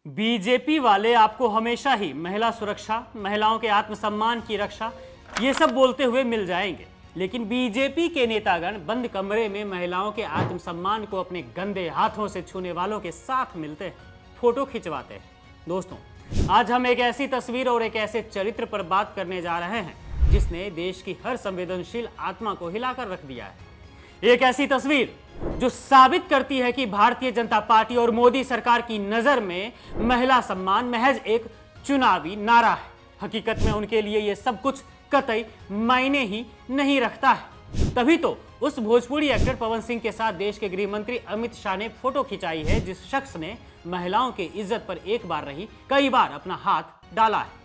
BJP वाले आपको हमेशा ही महिला सुरक्षा, महिलाओं के आत्मसम्मान की रक्षा, ये सब बोलते हुए मिल जाएंगे। लेकिन बीजेपी के नेतागण बंद कमरे में महिलाओं के आत्मसम्मान को अपने गंदे हाथों से छूने वालों के साथ मिलते हैं, फोटो खिंचवाते हैं। दोस्तों, आज हम एक ऐसी तस्वीर और एक ऐसे चरित्र पर बात करने जा रहे हैं जिसने देश की हर संवेदनशील आत्मा को हिलाकर रख दिया है। एक ऐसी तस्वीर जो साबित करती है कि भारतीय जनता पार्टी और मोदी सरकार की नजर में महिला सम्मान महज एक चुनावी नारा है। हकीकत में उनके लिए यह सब कुछ कतई मायने ही नहीं रखता है। तभी तो उस भोजपुरी एक्टर पवन सिंह के साथ देश के गृह मंत्री अमित शाह ने फोटो खिंचाई है, जिस शख्स ने महिलाओं की इज्जत पर एक बार नहीं कई बार अपना हाथ डाला है।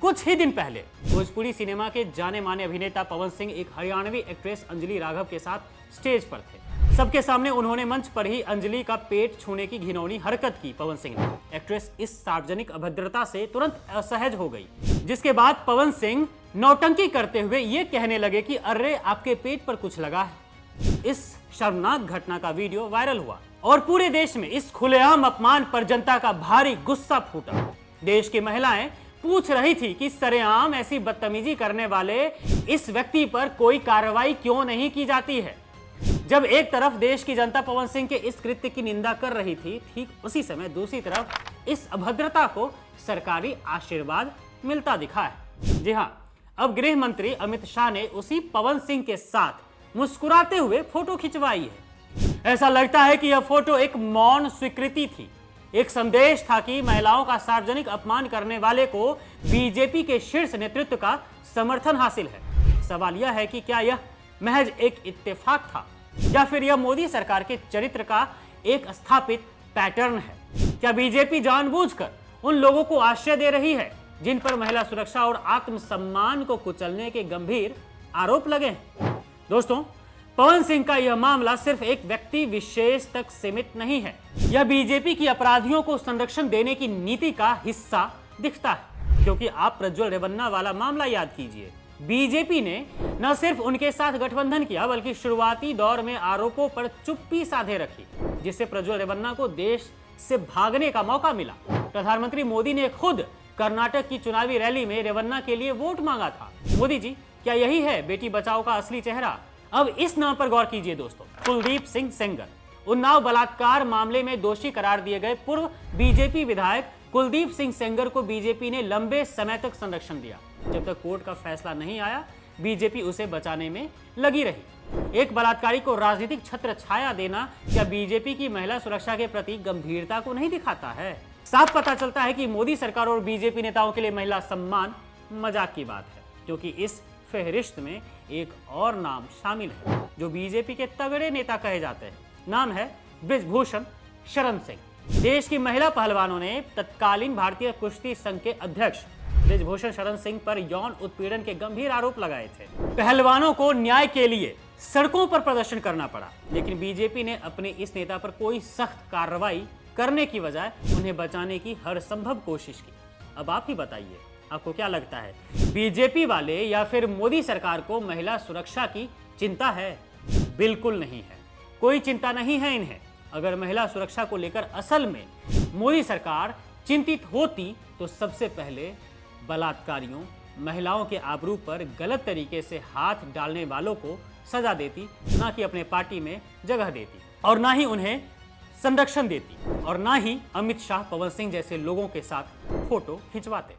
कुछ ही दिन पहले भोजपुरी सिनेमा के जाने माने अभिनेता पवन सिंह एक हरियाणवी एक्ट्रेस अंजलि राघव के साथ स्टेज पर थे। सबके सामने उन्होंने मंच पर ही अंजलि का पेट छूने की घिनौनी हरकत की पवन सिंह ने। एक्ट्रेस इस सार्वजनिक अभद्रता से तुरंत असहज हो गई, जिसके बाद पवन सिंह नौटंकी करते हुए ये कहने लगे कि अरे आपके पेट पर कुछ लगा है। इस शर्मनाक घटना का वीडियो वायरल हुआ और पूरे देश में इस खुलेआम अपमान पर जनता का भारी गुस्सा फूटा। देश की महिलाएं पूछ रही थी कि सरेआम ऐसी बदतमीजी करने वाले इस व्यक्ति पर कोई कार्रवाई क्यों नहीं की जाती है। जब एक तरफ देश की जनता पवन सिंह के इस कृत्य की निंदा कर रही थी, ठीक उसी समय दूसरी तरफ इस अभद्रता को सरकारी आशीर्वाद मिलता दिखा है। जी हां, अब गृह मंत्री अमित शाह ने उसी पवन सिंह के साथ मुस्कुराते हुए फोटो खिंचवाई है। ऐसा लगता है कि यह फोटो एक मौन स्वीकृति थी, एक संदेश था कि महिलाओं का सार्वजनिक अपमान करने वाले को बीजेपी के शीर्ष नेतृत्व का समर्थन हासिल है। सवाल यह है कि क्या यह महज एक इत्तेफाक था या फिर यह मोदी सरकार के चरित्र का एक स्थापित पैटर्न है। क्या बीजेपी जानबूझकर उन लोगों को आश्रय दे रही है जिन पर महिला सुरक्षा और आत्मसम्मान को कुचलने के गंभीर आरोप लगे हैं? दोस्तों, पवन सिंह का यह मामला सिर्फ एक व्यक्ति विशेष तक सीमित नहीं है। यह बीजेपी की अपराधियों को संरक्षण देने की नीति का हिस्सा दिखता है, क्योंकि आप प्रज्वल रेवन्ना वाला मामला याद कीजिए। बीजेपी ने न सिर्फ उनके साथ गठबंधन किया, बल्कि शुरुआती दौर में आरोपों पर चुप्पी साधे रखी, जिससे प्रज्वल रेवन्ना को देश से भागने का मौका मिला। प्रधानमंत्री मोदी ने खुद कर्नाटक की चुनावी रैली में रेवन्ना के लिए वोट मांगा था। मोदी जी, क्या यही है बेटी बचाओ का असली चेहरा? अब इस नाम पर गौर कीजिए दोस्तों। कुलदीप सिंह सेंगर, उन्नाव बलात्कार मामले में दोषी करार दिए गए पूर्व बीजेपी विधायक कुलदीप सिंह सेंगर को बीजेपी ने लंबे समय तक संरक्षण दिया। जब तक कोर्ट का फैसला नहीं आया, बीजेपी उसे बचाने में लगी रही। एक बलात्कारी को राजनीतिक छत्र छाया देना क्या बीजेपी की महिला सुरक्षा के प्रति गंभीरता को नहीं दिखाता है? साफ पता चलता है कि मोदी सरकार और बीजेपी नेताओं के लिए महिला सम्मान मजाक की बात है, क्योंकि इस फहरिस्त में एक और नाम शामिल है जो बीजेपी के तगड़े नेता कहे जाते हैं। नाम है बृजभूषण शरण सिंह। देश की महिला पहलवानों ने तत्कालीन भारतीय कुश्ती संघ के अध्यक्ष बृजभूषण शरण सिंह पर यौन उत्पीड़न के गंभीर आरोप लगाए थे। पहलवानों को न्याय के लिए सड़कों पर प्रदर्शन करना पड़ा, लेकिन बीजेपी ने अपने इस नेता पर कोई सख्त कार्रवाई करने की बजाय उन्हें बचाने की हर संभव कोशिश की। अब आप ही बताइए, आपको क्या लगता है, बीजेपी वाले या फिर मोदी सरकार को महिला सुरक्षा की चिंता है? बिल्कुल नहीं है, कोई चिंता नहीं है इन्हें। अगर महिला सुरक्षा को लेकर असल में मोदी सरकार चिंतित होती तो सबसे पहले बलात्कारियों, महिलाओं के आबरू पर गलत तरीके से हाथ डालने वालों को सजा देती, ना कि अपने पार्टी में जगह देती, और ना ही उन्हें संरक्षण देती, और ना ही अमित शाह, पवन सिंह जैसे लोगों के साथ फोटो खिंचवाते।